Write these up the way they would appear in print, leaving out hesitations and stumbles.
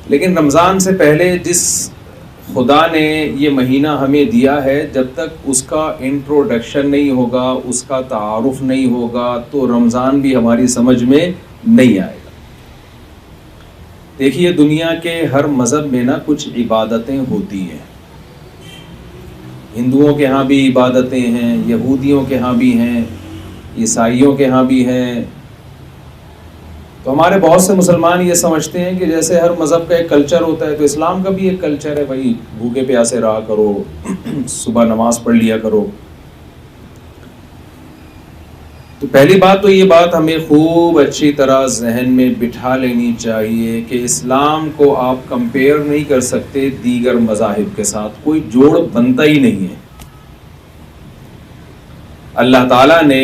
लेकिन रमज़ान से पहले जिस खुदा ने ये महीना हमें दिया है, जब तक उसका इंट्रोडक्शन नहीं होगा, उसका तारुफ नहीं होगा, तो रमज़ान भी हमारी समझ में नहीं आएगा। देखिए, दुनिया के हर मज़हब में ना कुछ इबादतें होती हैं। हिंदुओं के यहाँ भी इबादतें हैं, यहूदियों के यहाँ भी हैं, ईसाइयों के यहाँ भी हैं। तो हमारे बहुत से मुसलमान ये समझते हैं कि जैसे हर मज़हब का एक कल्चर होता है, तो इस्लाम का भी एक कल्चर है, भाई भूखे प्यासे रहा करो, सुबह नमाज पढ़ लिया करो। तो पहली बात तो ये बात हमें खूब अच्छी तरह जहन में बिठा लेनी चाहिए कि इस्लाम को आप कंपेयर नहीं कर सकते दीगर मज़ाहिब के साथ, कोई जोड़ बनता ही नहीं है। अल्लाह ताला ने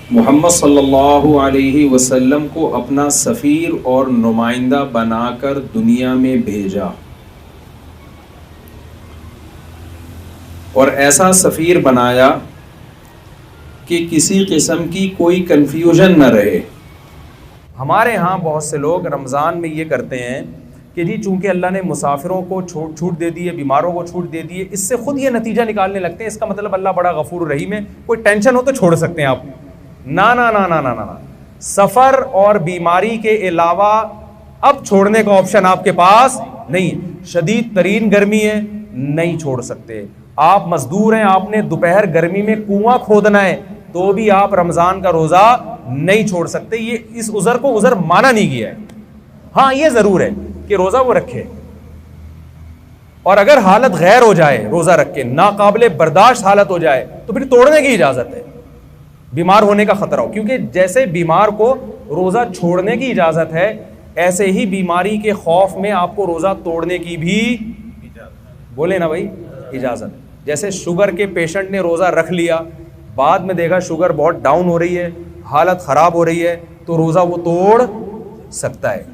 मोहम्मद सल्लल्लाहु अलैहि वसल्लम को अपना सफ़ीर और नुमाइंदा बनाकर दुनिया में भेजा, और ऐसा सफ़ीर बनाया कि किसी किस्म की कोई कन्फ्यूजन न रहे। हमारे यहाँ बहुत से लोग रमज़ान में ये करते हैं कि जी चूँकि अल्लाह ने मुसाफिरों को छूट दे दी है, बीमारों को छूट दे दी है, इससे ख़ुद ये नतीजा निकालने लगते हैं, इसका मतलब अल्लाह बड़ा गफूर रहीम है, कोई टेंशन हो तो छोड़ सकते हैं आप। ना ना ना ना ना ना ना, सफ़र और बीमारी के अलावा अब छोड़ने का ऑप्शन आपके पास नहीं है। शदीद तरीन गर्मी है, नहीं छोड़ सकते। आप मजदूर हैं, आपने दोपहर गर्मी में कुआं खोदना है, तो भी आप रमज़ान का रोज़ा नहीं छोड़ सकते। ये इस उज़र को उज़र माना नहीं गया है। हाँ, ये ज़रूर है कि रोज़ा वो रखे, और अगर हालत गैर हो जाए, रोज़ा रख के नाकाबिले बर्दाश्त हालत हो जाए, तो फिर तोड़ने की इजाज़त है, बीमार होने का ख़तरा हो। क्योंकि जैसे बीमार को रोज़ा छोड़ने की इजाज़त है, ऐसे ही बीमारी के खौफ में आपको रोज़ा तोड़ने की भी बोले ना भाई इजाज़त। जैसे शुगर के पेशेंट ने रोज़ा रख लिया, बाद में देखा शुगर बहुत डाउन हो रही है, हालत ख़राब हो रही है, तो रोज़ा वो तोड़ सकता है।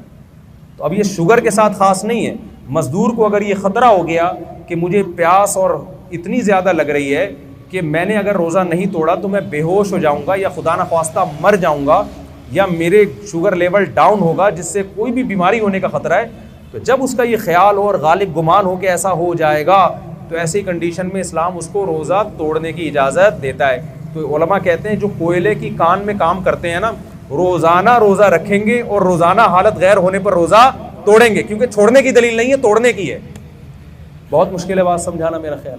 तो अब ये शुगर के साथ ख़ास नहीं है, मज़दूर को अगर ये ख़तरा हो गया कि मुझे प्यास और इतनी ज़्यादा लग रही है कि मैंने अगर रोज़ा नहीं तोड़ा तो मैं बेहोश हो जाऊँगा, या खुदा न ख्वास्ता मर जाऊँगा, या मेरे शुगर लेवल डाउन होगा, जिससे कोई भी बीमारी होने का ख़तरा है, तो जब उसका ये ख्याल और गालिब गुमान हो कि ऐसा हो जाएगा, तो ऐसी कंडीशन में इस्लाम उसको रोज़ा तोड़ने की इजाज़त देता है। तो उलमा कहते हैं जो कोयले की कान में काम करते हैं ना, रोज़ाना रोज़ा रखेंगे और रोज़ाना हालत गैर होने पर रोज़ा तोड़ेंगे, क्योंकि छोड़ने की दलील नहीं है, तोड़ने की है। बहुत मुश्किल है बात समझाना, मेरा ख्याल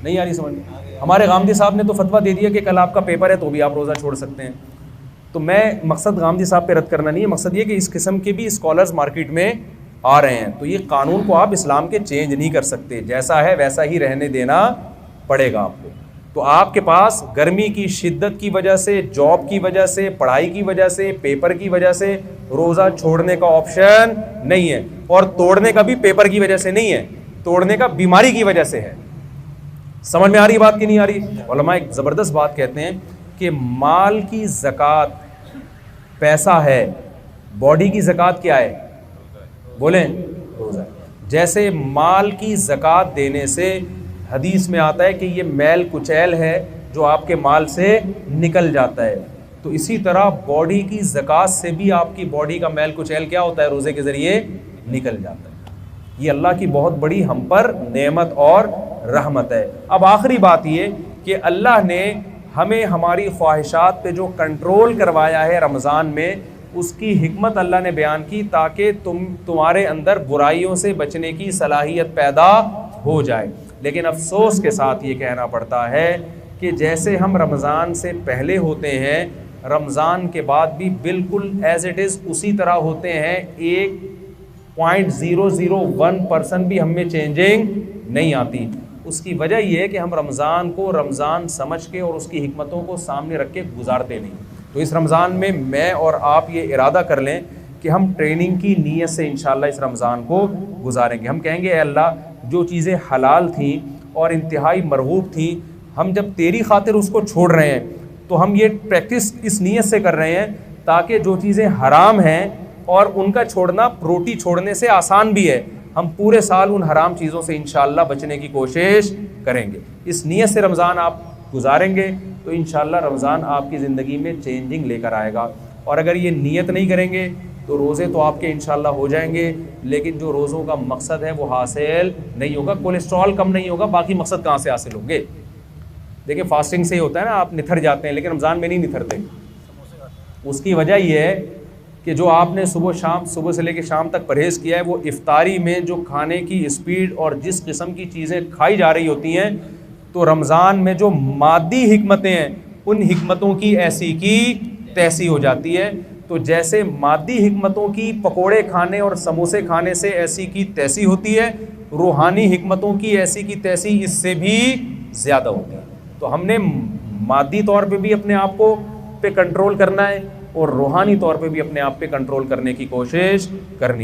नहीं आ रही समझ में। हमारे गामदी साहब ने तो फतवा दे दिया कि कल आपका पेपर है तो भी आप रोज़ा छोड़ सकते हैं। तो मैं मकसद गामदी साहब पे रद्द करना नहीं है, मकसद ये कि इस किस्म के भी स्कॉलर्स मार्केट में आ रहे हैं, तो ये कानून को आप इस्लाम के चेंज नहीं कर सकते, जैसा है वैसा ही रहने देना पड़ेगा आपको। तो आपके पास गर्मी की शिद्दत की वजह से, जॉब की वजह से, पढ़ाई की वजह से, पेपर की वजह से रोज़ा छोड़ने का ऑप्शन नहीं है, और तोड़ने का भी पेपर की वजह से नहीं है, तोड़ने का बीमारी की वजह से है। समझ में आ रही बात कि नहीं आ रही? उलमा एक ज़बरदस्त बात कहते हैं कि माल की ज़कात पैसा है, बॉडी की ज़कात क्या है? बोलें, रोज़ा। जैसे माल की ज़कात देने से हदीस में आता है कि ये मैल कुचैल है जो आपके माल से निकल जाता है, तो इसी तरह बॉडी की ज़कात से भी आपकी बॉडी का मैल कुचैल क्या होता है? रोज़े के ज़रिए निकल जाता है। ये अल्लाह की बहुत बड़ी हम पर नेमत और रहमत है। अब आखिरी बात ये कि अल्लाह ने हमें हमारी ख्वाहिशात पे जो कंट्रोल करवाया है रमज़ान में, उसकी हिकमत अल्लाह ने बयान की ताकि तुम्हारे अंदर बुराइयों से बचने की सलाहियत पैदा हो जाए। लेकिन अफसोस के साथ ये कहना पड़ता है कि जैसे हम रमज़ान से पहले होते हैं, रमज़ान के बाद भी बिल्कुल एज इट इज़ उसी तरह होते हैं। 1.001% भी हमें चेंजिंग नहीं आती। उसकी वजह यह है कि हम रमज़ान को रमज़ान समझ के और उसकी हिकमतों को सामने रख के गुजारते नहीं। तो इस रमज़ान में मैं और आप ये इरादा कर लें कि हम ट्रेनिंग की नीयत से इंशाअल्लाह इस रमज़ान को गुजारेंगे। हम कहेंगे ए अल्लाह, जो चीज़ें हलाल थीं और इंतहाई मरगूब थीं, हम जब तेरी खातिर उसको छोड़ रहे हैं, तो हम ये प्रैक्टिस इस नीयत से कर रहे हैं ताकि जो चीज़ें हराम हैं और उनका छोड़ना रोटी छोड़ने से आसान भी है, हम पूरे साल उन हराम चीज़ों से इंशाअल्लाह बचने की कोशिश करेंगे। इस नीयत से रमज़ान आप गुजारेंगे तो इंशाअल्लाह रमज़ान आपकी ज़िंदगी में चेंजिंग लेकर आएगा। और अगर ये नीयत नहीं करेंगे तो रोज़े तो आपके इंशाल्लाह हो जाएंगे, लेकिन जो रोज़ों का मकसद है वो हासिल नहीं होगा। कोलेस्ट्रॉल कम नहीं होगा, बाकी मकसद कहाँ से हासिल होंगे? देखिए फास्टिंग से ही होता है ना, आप निथर जाते हैं, लेकिन रमज़ान में नहीं निथरते। उसकी वजह यह है कि जो आपने सुबह से लेकर शाम तक परहेज़ किया है, वो इफ्तारी में जो खाने की स्पीड और जिस किस्म की चीज़ें खाई जा रही होती हैं, तो रमज़ान में जो मादी हिकमतें हैं उन हिकमतों की ऐसी की तैसी हो जाती है। तो जैसे मादी हिकमतों की पकोड़े खाने और समोसे खाने से ऐसी की तैसी होती है, रूहानी हिकमतों की ऐसी की तैसी इससे भी ज़्यादा होती है। तो हमने मादी तौर पे भी अपने आप को पे कंट्रोल करना है और रूहानी तौर पे भी अपने आप पे कंट्रोल करने की कोशिश करनी है।